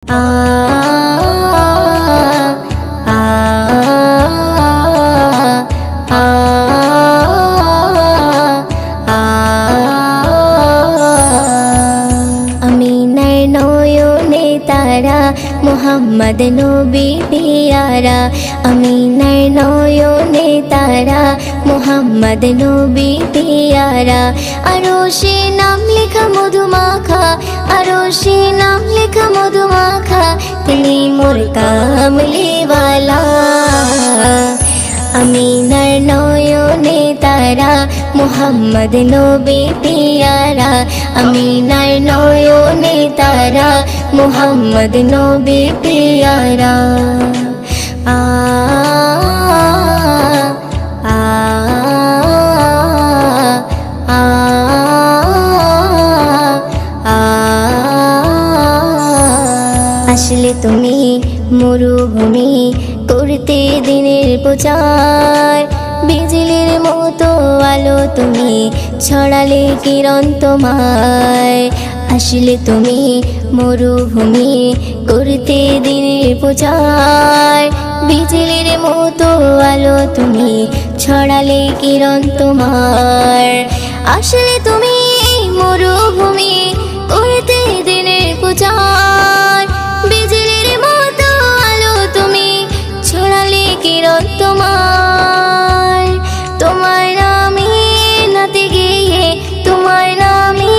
আমিনার নয়নে তারা মুহাম্মদ নবী পিয়ারা, আমিনার নয়নে তারা মুহাম্মদ নবী পিয়ারা। আরশে নাম লেখা মধুমাখা, আরশে নাম লেখা মধুমাখা, তিনি মোর কামলিওয়ালা। আমিনার নয়নে তারা মুহাম্মদ নবী পিয়ারা, আমিনার নয়নে তারা মুহাম্মদ নবী পিয়ারা। আসলে তুমি মরুভূমি করতে দিনের প্রচার, বিজলির মতো আলো তুমি ছড়ালে কিরণ তোমায়। আসলে তুমি মরুভূমি করতে দিনের প্রচার, বিজলির মতো আলো তুমি ছড়ালে কিরণ তোমার। আসলে তুমি মরুভূমি করতে দিনের প্রচার, বিজলির মতো আলো তুমি ছড়ালে কিরণ তোমার। তোমার নামে নাতে গিয়ে, তোমার নামে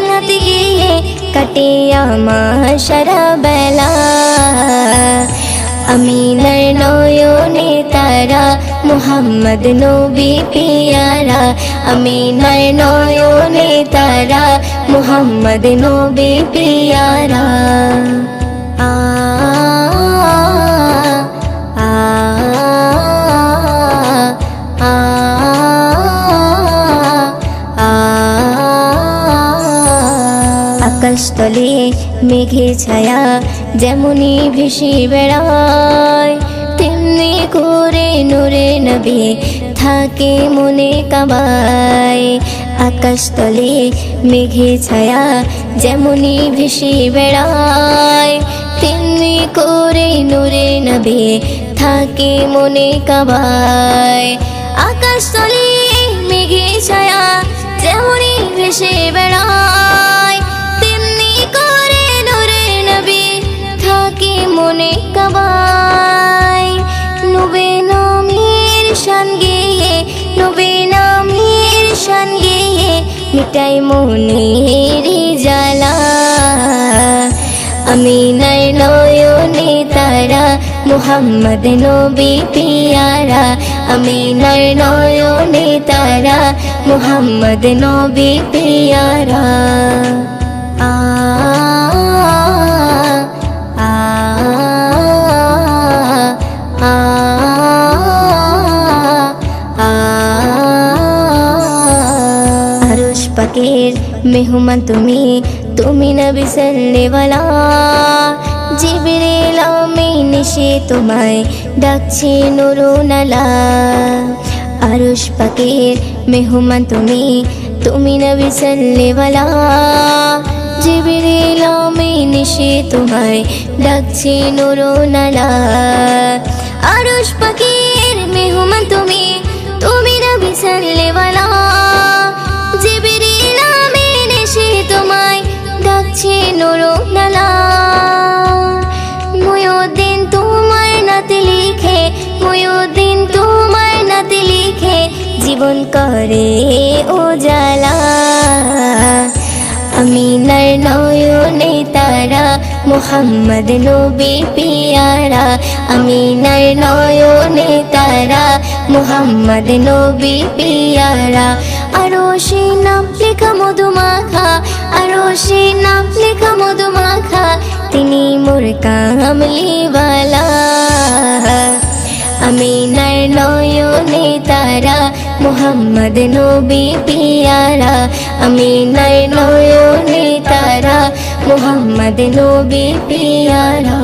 নাতে গিয়ে কাটে আমার সারা বেলা। আমিনার নয়নে তারা মুহাম্মদ নবী পিয়ারা, আমিনার নয়নে তারা মুহাম্মদ নবী পিয়ারা। আকাশতলে মেঘের ছায়া যেমনি ভেসে বেড়ায়, তেমনি করে নূরে নবী থাকে মনে কাবায়। আকাশতলে মেঘের ছায়া যেমনি ভেসে বেড়ায়, তেমনি করে নূরে নবী থাকে মনে কাবায়। আকাশতলে মেঘের ছায়া যেমনি ভেসে বেড়ায়, তেমনি করে নূরে নবী থাকে মনে কাবায়। নবী নামের শান গেয়ে, নবী নামের শান গেয়ে মিটাই মনের জ্বালা। আমিনার নয়নে তারা মুহাম্মদ নবী পিয়ারা, আমিনার নয়নে তারা মুহাম্মদ নবী পিয়ারা। আরশ পাকের মেহমান তুমি, তুমি নবী সাল্লেওয়ালা। জিবরিল আমিন এসে তোমায় ডাকছে নুরুনালা। আরশ পাকের মেহমান তুমি, তুমি নবী সাল্লেওয়ালা। জিবরিল আমিন এসে তোমায় ডাকছে নুরুনালা। আরশ পাকের মেহমান তুমি, তুমি নবী সাল্লেওয়ালা। জিবরিল আমিন এসে তোমায় ডাকছে নুরুনালা। মুয়ুদ্দিন তোমার নাতে লিখে, মুয়ুদ্দিন তোমার নাতে লিখে জীবন করে উজালা। আমিনার নয়নে তারা মুহাম্মদ নবী পিয়ারা, আমিনার নয়নে তারা মুহাম্মদ নবী পিয়ারা। আরশে নাম লেখা মধুমাখা, আরশে নাম লেখা মধুমাখা, তিনি মোর কামলিওয়ালা। আমিনার নয়নে তারা মুহাম্মদ নবী পিয়ারা, আমিনার নয়নে তারা মুহাম্মদ নবী পিয়ারা।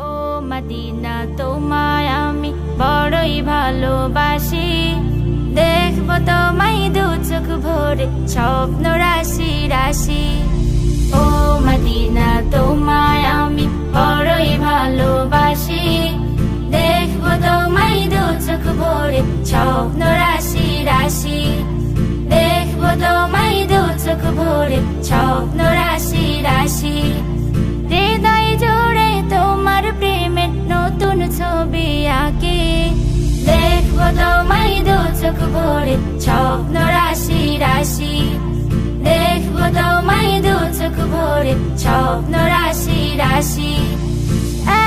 ও মদিনা তোমায় আমি বড়ই ভালোবাসি, দেখবো তোমায় দু চোখ ভরে স্বপ্ন রাশি রাশি। ও ভরে স্বপ্ন রাশি রাশি হৃদয় জুড়ে তোমার প্রেমের নতুন ছবি আঁকি দেখবো তোমায় দু চোখ ভরে স্বপ্ন রাশি রাশি দেখবো তোমায় দু চোখ ভরে স্বপ্ন রাশি রাশি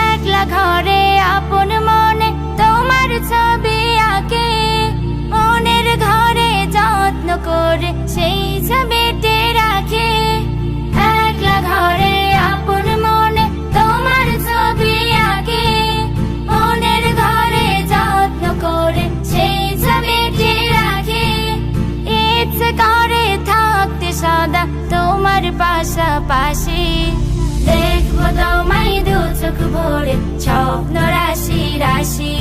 একলা ঘরে আপন মনে তোমার ছবি আঁকে মনের ঘরে যত্ন করে সেই ছবিটি রাখে একলা ঘরে আপন মনে তোমার ছবি আঁকে মনের ঘরে যত্ন করে সেই ছবিটি রাখে ইচ্ছে করে থাকতে সদা তোমার পাশাপাশি দেখবো তোমায় দু চোখ ভরে স্বপ্ন রাশি রাশি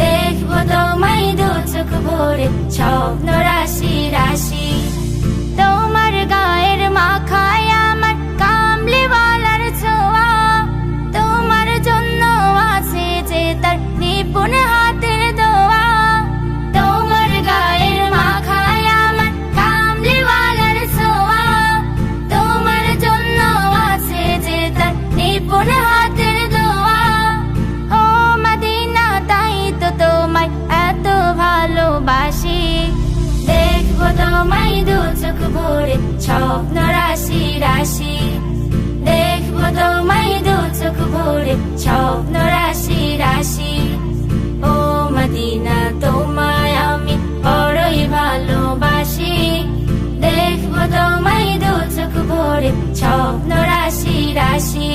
দেখবো তোমায় দু চোখ ভরে স্বপ্ন রাশি রাশি তোমার গায়ের মাখায় আমার কামলিওয়ালার ছোঁয়া তোমার জন্য আছে যে তার নিপুণ হাতের দোয়া তোমার গায়ের মাখায় আমার কামলিওয়ালার ছোঁয়া তোমার জন্য আছে যে তার নিপুণ হাতের দোয়া ও মদিনা তাই তো তোমায় এত ভালোবাসি দেখবো তোমায় দু চোখ ভরে স্বপ্ন রাশি রাশি দেখবো তোমায় দু চোখ ভরে স্বপ্ন রাশি রাশি ও মদিনা তোমায় আমি বড়ই ভালোবাসি দেখবো তোমায় দু চোখ ভরে স্বপ্ন রাশি রাশি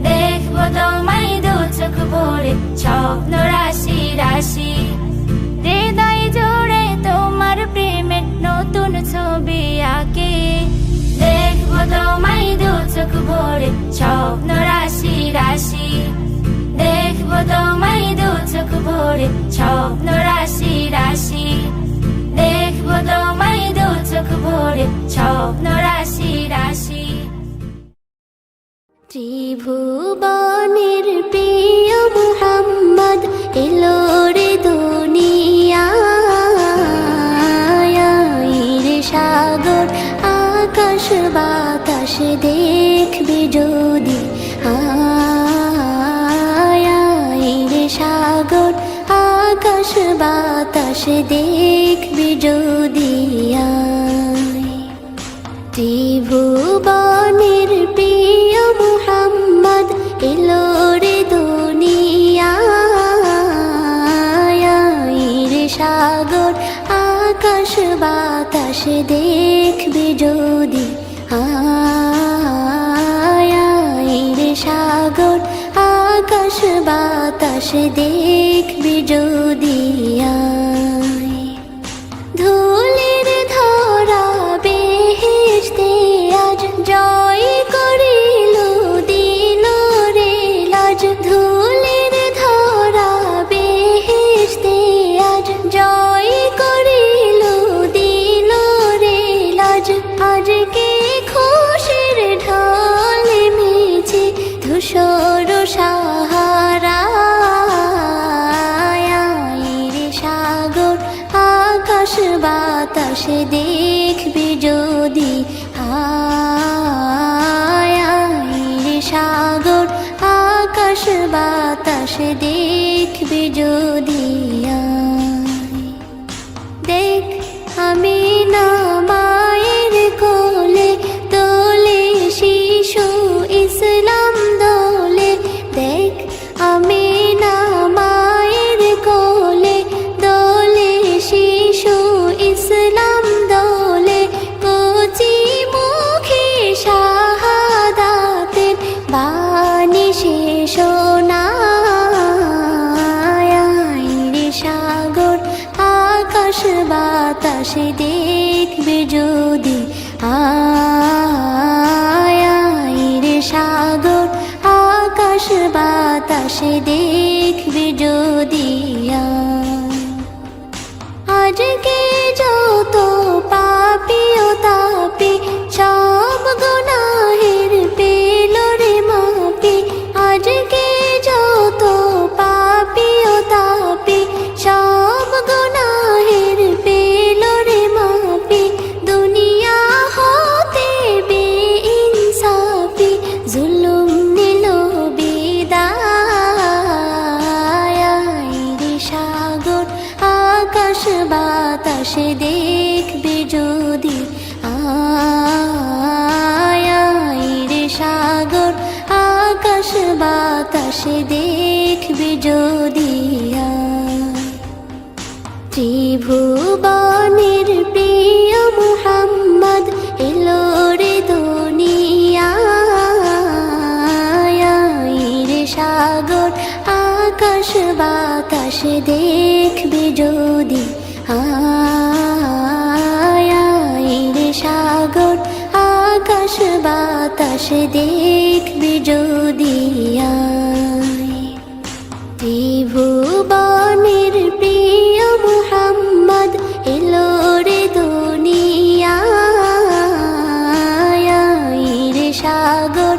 দেখবো তোমায় দু চোখ ভরে স্বপ্ন রাশি রাশি হৃদয় জুড়ে তোমার প্রেমের নতুন ছবি আঁকি দেখবো তোমায় দু চোখ ভরে স্বপ্ন রাশি রাশি দেখবো তোমায় দু চোখ ভরে স্বপ্ন রাশি রাশি দেখবো তোমায় দু চোখ ভরে স্বপ্ন রাশি রাশি ত্রিভুবনের প্রিয় মুহাম্মদ এলো রে দুনিয়ায় রে সাগর আকাশ বাতাস দেখবি যদি রে সাগর আকাশ বাতাস দেখবি যদি ত্রিভুবনের প্রিয় মুহাম্মদ এলো রে দুনিয়ায় রে সাগর আকাশ বাতাস দেখবি যদি রে সাগর আকাশ বাতাস দেখবি যদি ধুলির ধরা বেহেশতে আজ জয় করিল দিল রে লাজ ধুলির ধরা বেহেশতে আজ জয় করিল দিল রে লাজ আজকে খুশির ঢল মেছে ধূসর সাহারা রে সাগর আকাশ বাতাস দেখবি যদি রে সাগর আকাশ বাতাস দেখবি যদি দেখ আমি না মায়ের কোলে তোলে শিশু ইসলাম দোলে দেখ আমি না মায়ের কোলে দোলে শিশু ইসলাম দোলে কচি মুখে শাহাদাতের বাণী শেষ রে সাগর আকাশ বাতাস দেখবি যদি রে সাগর আকাশ বাতাস দেখবি যদি আজকে যত পাপি ও তাপি সব গুনাহের পেল রে মাপি আজকে যত পাপি ও তাপি সব গুনাহের পেল রে মাপি দুনিয়া হতে বাতাসে দেখবি যদি ত্রিভুবনের প্রিয় মুহাম্মদ এলো রে দুনিয়ায় রে সাগর আকাশ বাতাসে দেখবি যদি রে সাগর আকাশ বাতাসে দেখবি যদি ত্রিভুবনের প্রিয় মুহাম্মদ এলো রে দুনিয়ায় রে সাগর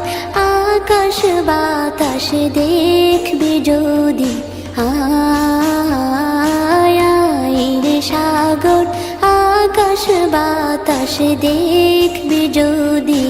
আকাশ বাতাসে দেখবি যদি রে সাগর আকাশ বাতাসে দেখবি যদি